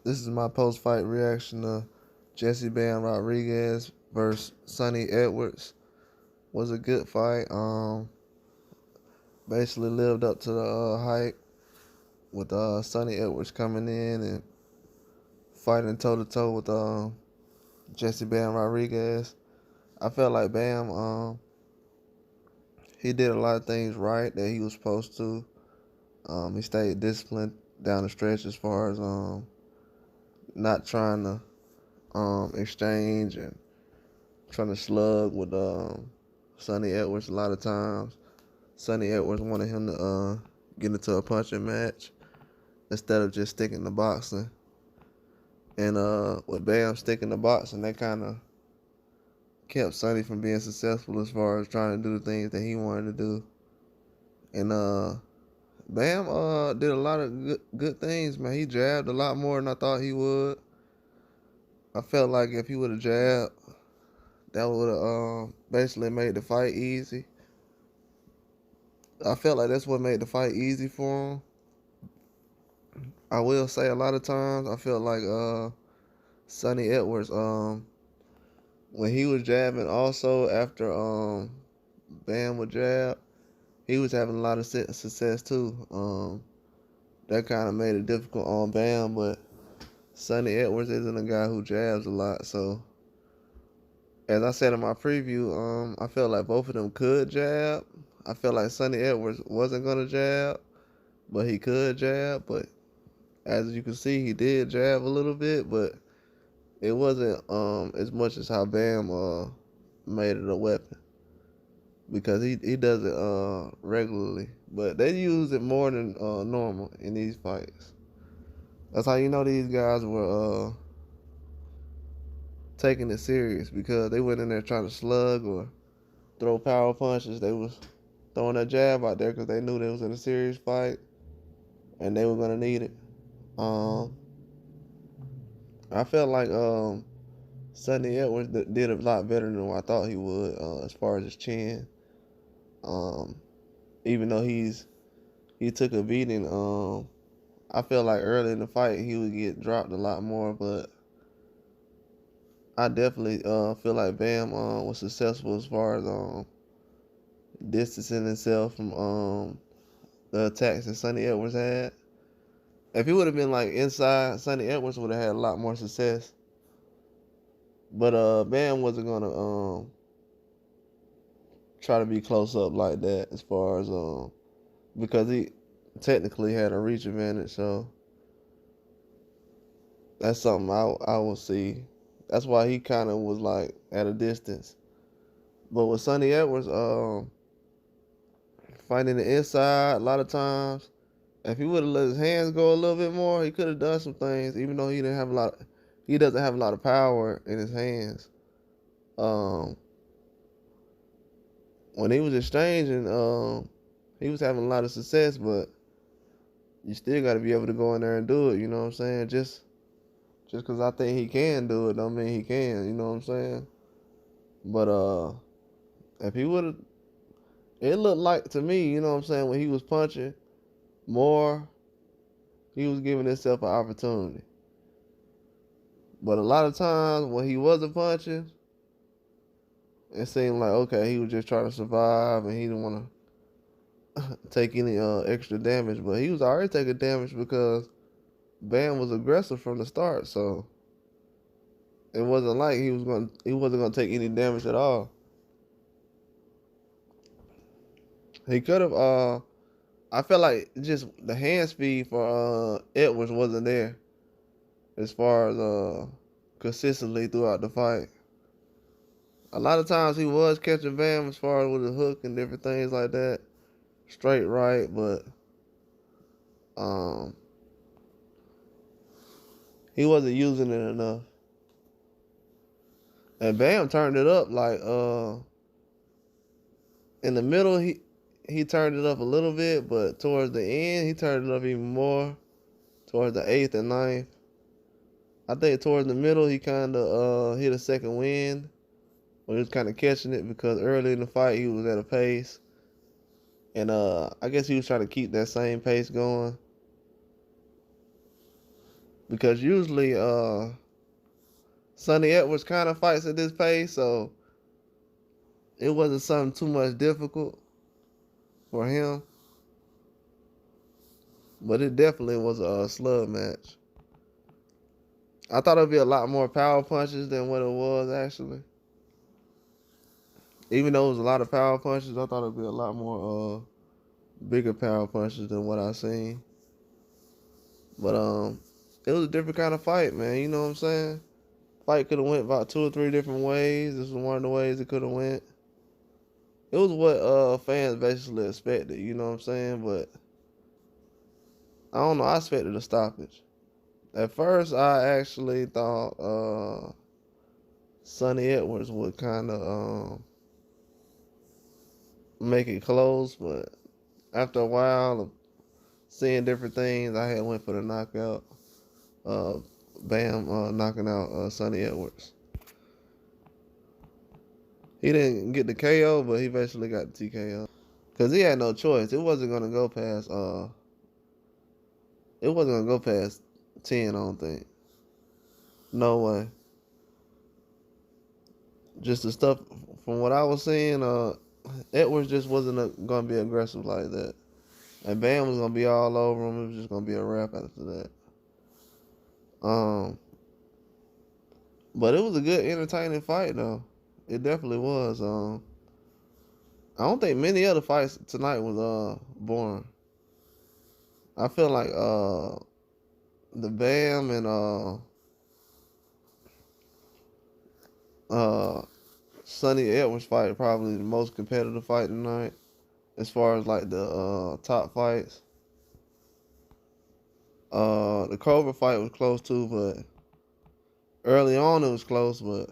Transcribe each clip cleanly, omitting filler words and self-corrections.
This is my post-fight reaction to Jesse Bam Rodriguez versus Sonny Edwards. Was a good fight. Basically lived up to the hype with Sonny Edwards coming in and fighting toe to toe with Jesse Bam Rodriguez. I felt like Bam he did a lot of things right that he was supposed to. He stayed disciplined down the stretch as far as not trying to exchange and trying to slug with Sonny Edwards a lot of times. Sonny Edwards wanted him to get into a punching match instead of just sticking to boxing. And with Bam sticking to boxing, that kind of kept Sonny from being successful as far as trying to do the things that he wanted to do. And Bam did a lot of good things, man. He jabbed a lot more than I thought he would. I felt like if he would have jabbed, that would have basically made the fight easy. I felt like that's what made the fight easy for him. I will say a lot of times I felt like Sonny Edwards when he was jabbing also after Bam would jab, he was having a lot of success too. That kind of made it difficult on Bam, but Sonny Edwards isn't a guy who jabs a lot, so as I said in my preview, I felt like both of them could jab. I felt like Sonny Edwards wasn't gonna jab, but he could jab. But as you can see, he did jab a little bit, but it wasn't as much as how Bam made it a weapon, because he does it regularly. But they use it more than normal in these fights. That's how you know these guys were taking it serious, because they went in there trying to slug or throw power punches. They was throwing a jab out there because they knew they was in a serious fight and they were gonna need it. I felt like Sonny Edwards did a lot better than I thought he would as far as his chin. Even though he took a beating, I felt like early in the fight he would get dropped a lot more, but I definitely feel like Bam was successful as far as distancing himself from the attacks that Sonny Edwards had. If he would have been like inside, Sonny Edwards would have had a lot more success. But Bam wasn't gonna try to be close up like that as far as because he technically had a reach advantage, so that's something I will see. That's why he kind of was like at a distance. But with Sonny Edwards, fighting the inside a lot of times, if he would have let his hands go a little bit more, he could have done some things. Even though he didn't have a lot, he doesn't have a lot of power in his hands. When he was exchanging, he was having a lot of success, but you still got to be able to go in there and do it. You know what I'm saying? Just because I think he can do it, don't mean he can. You know what I'm saying? But if he would have, it looked like to me, you know what I'm saying, when he was punching more, he was giving himself an opportunity. But a lot of times when he wasn't punching, it seemed like, okay, he was just trying to survive and he didn't want to take any extra damage. But he was already taking damage because Bam was aggressive from the start. So it wasn't like he wasn't gonna take any damage at all. He could have. I felt like just the hand speed for Edwards wasn't there as far as consistently throughout the fight. A lot of times he was catching Bam as far as with a hook and different things like that, straight right, but he wasn't using it enough. And Bam turned it up like in the middle he turned it up a little bit, but towards the end he turned it up even more. Towards the 8th and 9th. I think towards the middle he kind of hit a second wind. He was kind of catching it because early in the fight he was at a pace, and I guess he was trying to keep that same pace going. because usually Sonny Edwards kind of fights at this pace, so it wasn't something too much difficult for him. But it definitely was a slug match. I thought it'd be a lot more power punches than what it was actually. Even though it was a lot of power punches, I thought it'd be a lot more bigger power punches than what I seen. But it was a different kind of fight, man. You know what I'm saying? Fight could have went about 2 or 3 different ways. This was one of the ways it could have went. It was what fans basically expected. You know what I'm saying? But I don't know. I expected a stoppage. At first, I actually thought Sonny Edwards would kind of make it close, but after a while of seeing different things, I had went for the knockout. Bam knocking out Sonny Edwards. He didn't get the KO, but he basically got the TKO because he had no choice. It wasn't gonna go past. It wasn't gonna go past 10. I don't think. No way. Just the stuff from what I was seeing, Edwards just wasn't gonna be aggressive like that, and Bam was gonna be all over him. It was just gonna be a wrap after that. But it was a good, entertaining fight though. It definitely was. I don't think many other fights tonight was boring. I feel like the Bam and Sonny Edwards fight probably the most competitive fight tonight, as far as like the top fights. The Cobra fight was close too, but early on it was close, but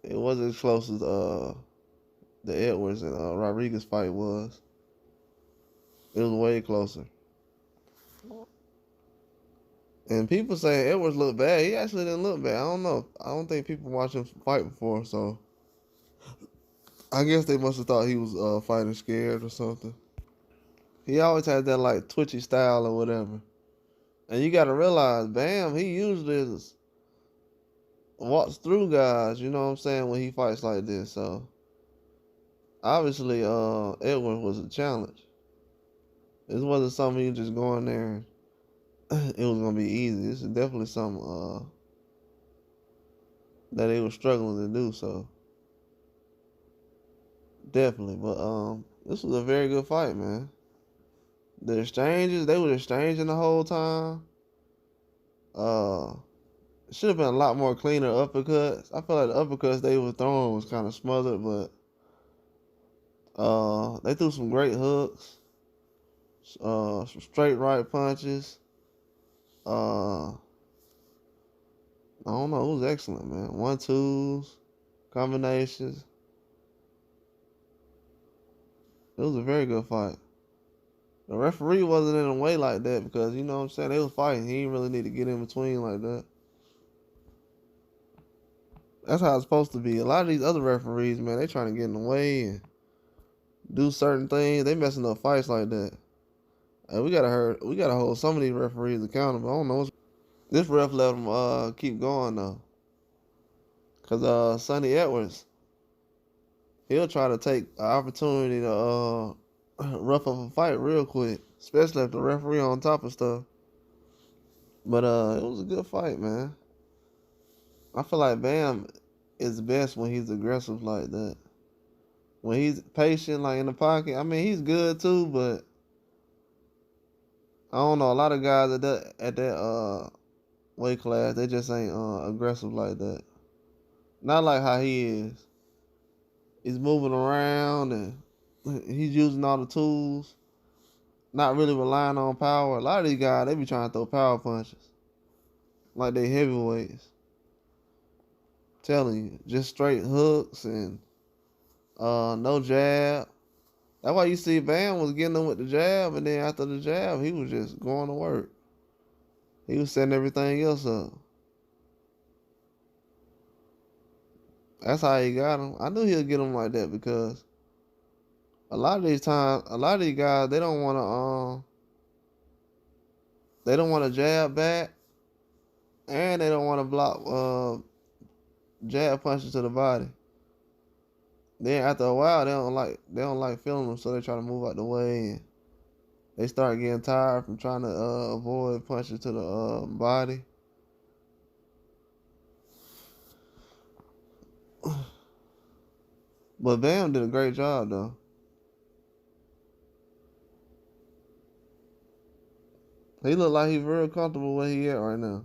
it wasn't as close as the Edwards and Rodriguez fight was. It was way closer. And people say Edwards looked bad. He actually didn't look bad. I don't know. I don't think people watched him fight before, so I guess they must have thought he was fighting scared or something. He always had that like twitchy style or whatever. And you gotta realize, Bam, he usually walks through guys, you know what I'm saying, when he fights like this. So obviously Edwards was a challenge. This wasn't something you just go in there and it was gonna be easy. This is definitely something that they were struggling to do, so definitely. But this was a very good fight, man. The exchanges, they were exchanging the whole time. Should have been a lot more cleaner uppercuts. I feel like the uppercuts they were throwing was kind of smothered, but they threw some great hooks, some straight right punches. I don't know, it was excellent, man. 1-2s, combinations. It was a very good fight. The referee wasn't in the way like that because, you know what I'm saying, they was fighting. He didn't really need to get in between like that. That's how it's supposed to be. A lot of these other referees, man, they trying to get in the way and do certain things. They messing up fights like that. And we gotta hold some of these referees accountable. I don't know. This ref let them keep going though. Cause Sonny Edwards, he'll try to take an opportunity to rough up a fight real quick, especially if the referee on top of stuff. But it was a good fight, man. I feel like Bam is best when he's aggressive like that. When he's patient, like in the pocket. I mean, he's good too, but I don't know. A lot of guys at that weight class, they just ain't aggressive like that. Not like how he is. He's moving around and he's using all the tools. Not really relying on power. A lot of these guys, they be trying to throw power punches. Like they heavyweights. Telling you, just straight hooks and no jab. That's why you see Bam was getting them with the jab, and then after the jab, he was just going to work. He was setting everything else up. That's how he got him. I knew he'll get him like that because a lot of these guys, they don't want to jab back, and they don't want to block jab punches to the body. Then after a while, they don't like feeling them, so they try to move out the way, and they start getting tired from trying to avoid punches to the body. But Bam did a great job though. He look like he's real comfortable where he at right now.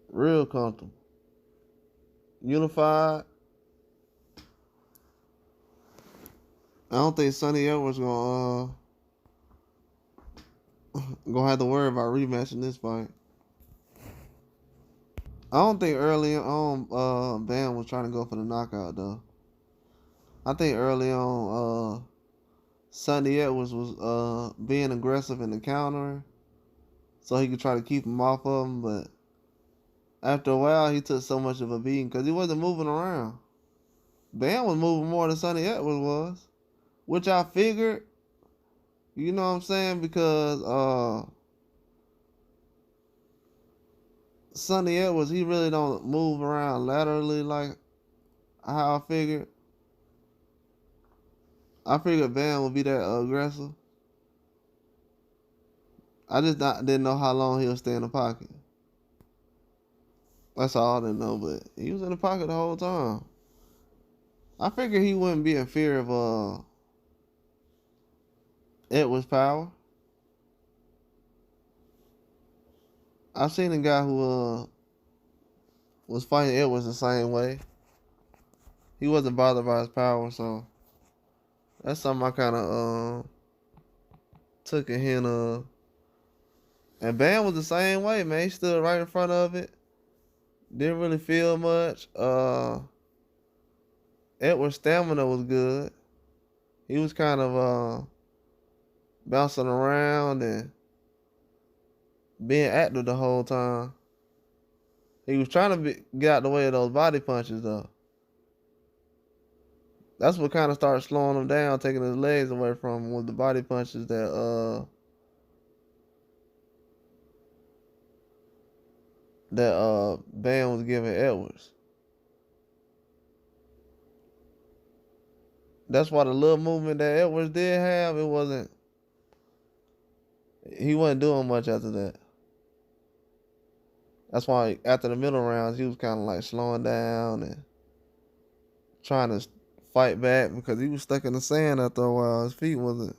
Real comfortable. Unified. I don't think Sonny Edwards gonna have to worry about rematching this fight. I don't think early on Bam was trying to go for the knockout though. I think early on Sonny Edwards was being aggressive in the counter so he could try to keep him off of him, but after a while he took so much of a beating because he wasn't moving around. Bam was moving more than Sonny Edwards was, which I figured, you know what I'm saying, because Sonny Edwards, he really don't move around laterally like how I figured. I figured Bam would be that aggressive. I just didn't know how long he'll stay in the pocket. That's all I didn't know, but he was in the pocket the whole time. I figured he wouldn't be in fear of Edwards' power. I've seen a guy who was fighting Edwards the same way. He wasn't bothered by his power, so that's something I kind of took a hint of. And Bam was the same way, man. He stood right in front of it. Didn't really feel much. Edwards' stamina was good. He was kind of bouncing around and being active the whole time. He was trying to get out the way of those body punches, though. That's what kind of started slowing him down, taking his legs away from him, with the body punches that Bam was giving Edwards. That's why the little movement that Edwards did have, he wasn't doing much after that. That's why after the middle rounds, he was kind of like slowing down and trying to fight back because he was stuck in the sand after a while. His feet wasn't,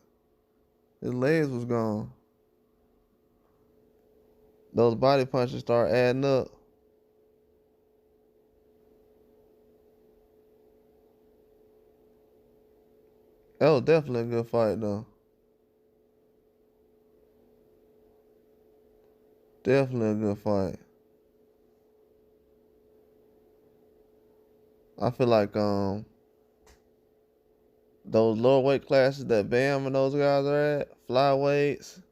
his legs was gone. Those body punches start adding up. That was definitely a good fight, though. Definitely a good fight. I feel like those lower weight classes that Bam and those guys are at, flyweights,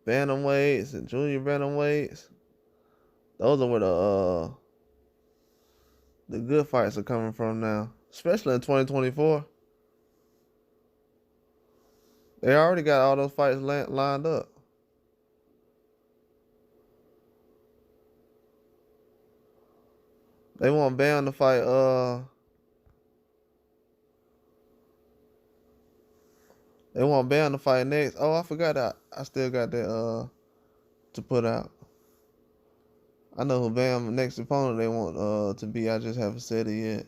bantamweights, and junior bantamweights, those are where the good fights are coming from now, especially in 2024. They already got all those fights lined up. They want Bam to fight they want Bam to fight next. Oh, I forgot that I still got that to put out. I know who Bam next opponent they want to be. I just haven't said it yet.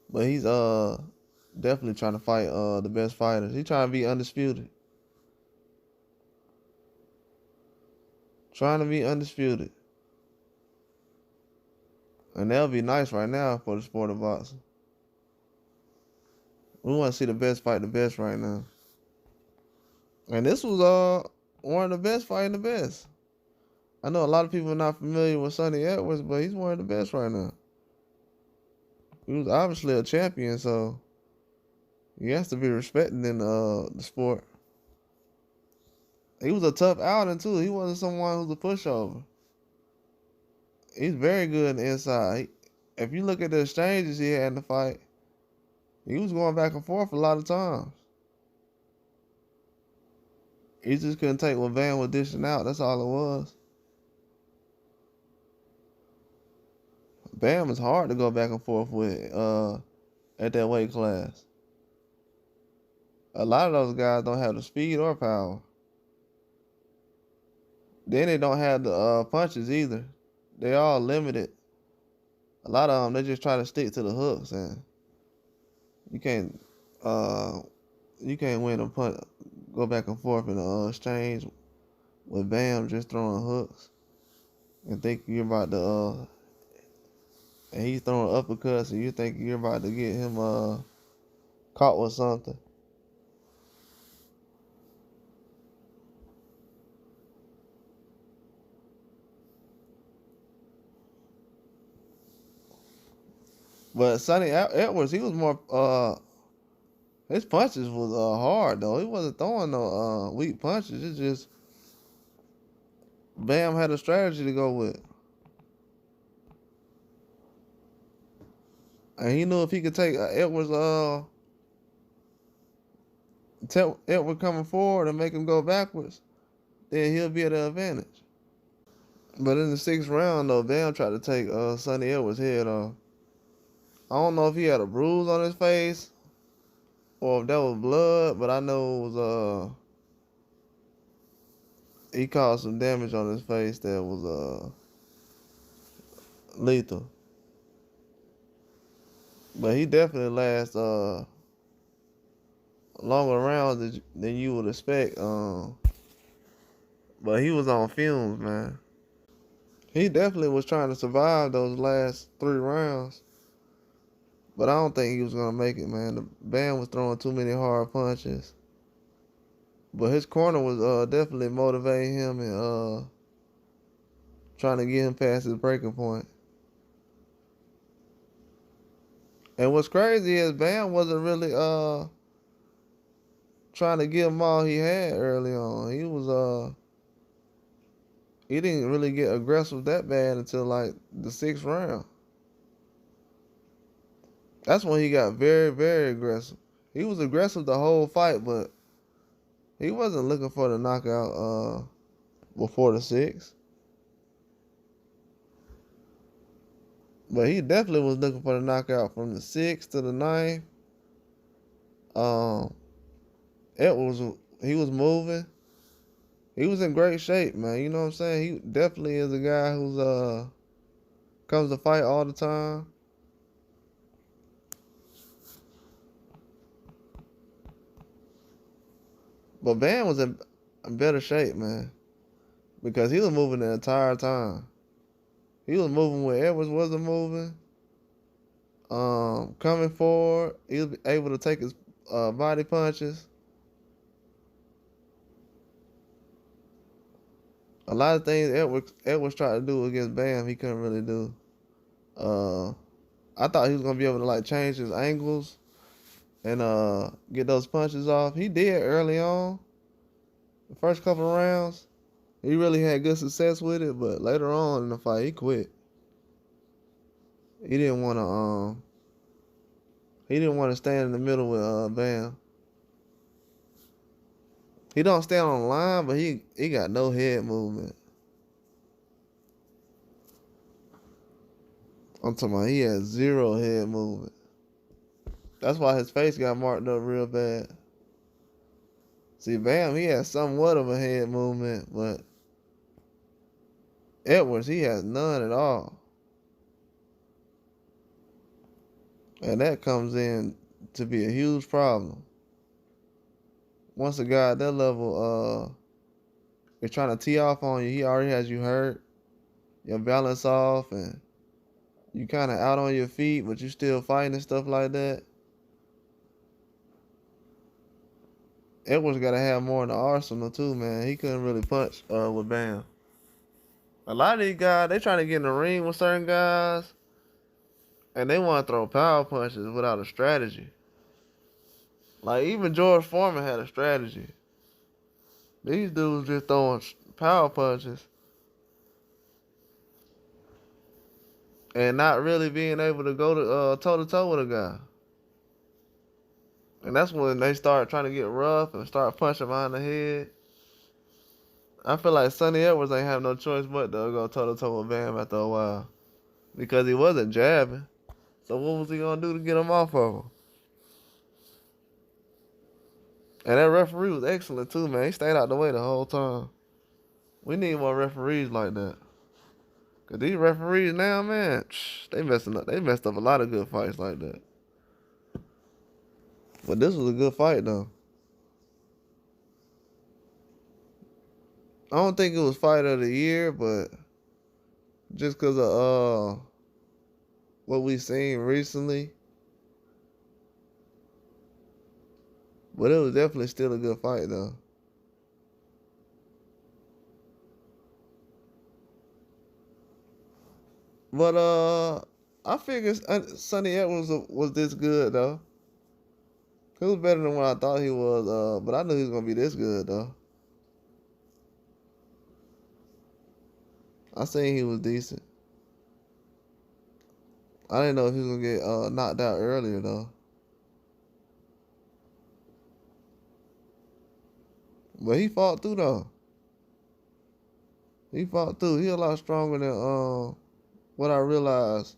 But he's definitely trying to fight the best fighters. He's trying to be undisputed. Trying to be undisputed. And that'll be nice right now for the sport of boxing. We want to see the best fight the best right now. And this was one of the best fighting the best. I know a lot of people are not familiar with Sonny Edwards, but he's one of the best right now. He was obviously a champion, so he has to be respected in the sport. He was a tough outing too. He wasn't someone who's a pushover. He's very good in the inside. If you look at the exchanges he had in the fight, he was going back and forth a lot of times. He just couldn't take what Van was dishing out. That's all it was. Bam is hard to go back and forth with at that weight class. A lot of those guys don't have the speed or power. Then they don't have the punches either. They all limited. A lot of them, they just try to stick to the hooks, and you can't uh you can't win a punch, go back and forth in the exchange with Bam just throwing hooks and think you're about to and he's throwing uppercuts and you think you're about to get him caught with something. But Sonny Edwards, he was more his punches was hard though. He wasn't throwing no weak punches. It's just Bam had a strategy to go with. And he knew if he could take Edwards Edward coming forward and make him go backwards, then he'll be at an advantage. But in the 6th round though, Bam tried to take Sonny Edwards' head off. I don't know if he had a bruise on his face or if that was blood, but I know it was he caused some damage on his face that was lethal. But he definitely lasts longer rounds than you would expect. But he was on fumes, man. He definitely was trying to survive those last 3 rounds. But I don't think he was gonna make it, man. The Bam was throwing too many hard punches. But his corner was definitely motivating him and trying to get him past his breaking point. And what's crazy is Bam wasn't really trying to give him all he had early on. He didn't really get aggressive that bad until like the 6th round. That's when he got very, very aggressive. He was aggressive the whole fight, but he wasn't looking for the knockout before the 6th. But he definitely was looking for the knockout from the 6th to the 9th. Edwards, he was moving. He was in great shape, man. You know what I'm saying? He definitely is a guy who's comes to fight all the time. But Bam was in better shape, man, because he was moving the entire time. He was moving when Edwards wasn't moving. Coming forward, he was able to take his body punches. A lot of things Edwards tried to do against Bam, he couldn't really do. I thought he was gonna be able to like change his angles and get those punches off. He did early on. The first couple of rounds, he really had good success with it, but later on in the fight, he quit. He didn't want to. He didn't want to stand in the middle with Bam. He don't stand on the line, but he got no head movement. I'm talking about he had 0 head movement. That's why his face got marked up real bad. See, Bam, he had somewhat of a head movement, but Edwards, he has none at all. And that comes in to be a huge problem. Once a guy at that level is trying to tee off on you, he already has you hurt, your balance off, and you kind of out on your feet, but you still fighting and stuff like that. Edwards got to have more in the arsenal too, man. He couldn't really punch with Bam. A lot of these guys, they trying to get in the ring with certain guys, and they want to throw power punches without a strategy. Like, even George Foreman had a strategy. These dudes just throwing power punches and not really being able to go to toe-to-toe with a guy. And that's when they start trying to get rough and start punching behind the head. I feel like Sonny Edwards ain't have no choice but to go toe-to-toe with Bam after a while. because he wasn't jabbing. So what was he gonna do to get him off of him? And that referee was excellent too, man. He stayed out the way the whole time. We need more referees like that. Cause these referees now, man, they messing up. They messed up a lot of good fights like that. But this was a good fight though. I don't think it was fight of the year, but just cause of what we seen recently. But it was definitely still a good fight though. But I figured Sonny Edwards was this good though. He was better than what I thought he was. But I knew he was gonna be this good though. I seen he was decent. I didn't know if he was gonna get knocked out earlier though. But he fought through though. He fought through. He a lot stronger than what I realized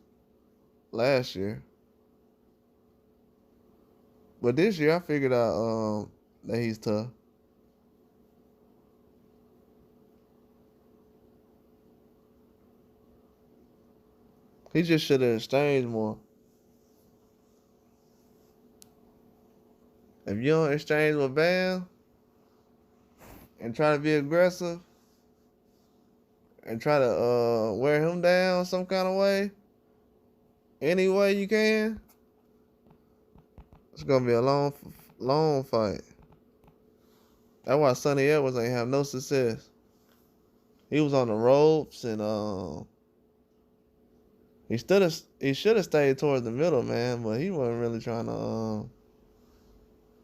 last year. But this year I figured out that he's tough. He just should have exchanged more. If you don't exchange with Bam and try to be aggressive and try to wear him down some kind of way, any way you can, it's gonna be a long fight. That's why Sonny Edwards ain't have no success. He was on the ropes and he should have stayed towards the middle, man, but he wasn't really trying to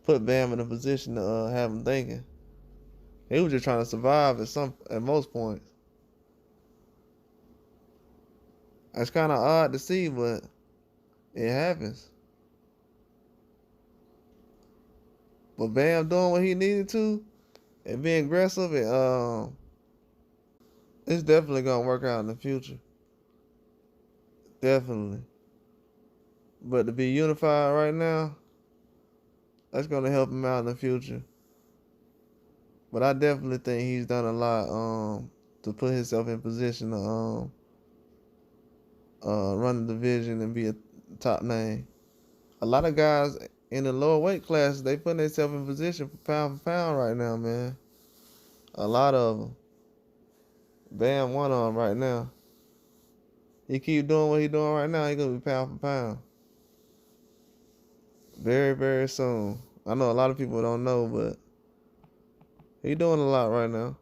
put Bam in a position to have him thinking. He was just trying to survive at most points. It's kind of odd to see, but it happens. But Bam doing what he needed to and being aggressive, and it's definitely gonna work out in the future. Definitely. But to be unified right now, that's gonna help him out in the future. But I definitely think he's done a lot to put himself in position to run the division and be a top name. A lot of guys in the lower weight classes, they putting themselves in position for pound right now, man. A lot of them. Bam one of them right now. He keep doing what he doing right now, he gonna be pound for pound. Very, very soon. I know a lot of people don't know, but he doing a lot right now.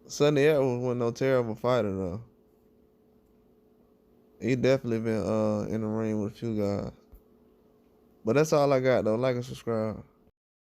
Sonny Edwards wasn't no terrible fighter though. He definitely been in the ring with a few guys. But that's all I got though. Like and subscribe.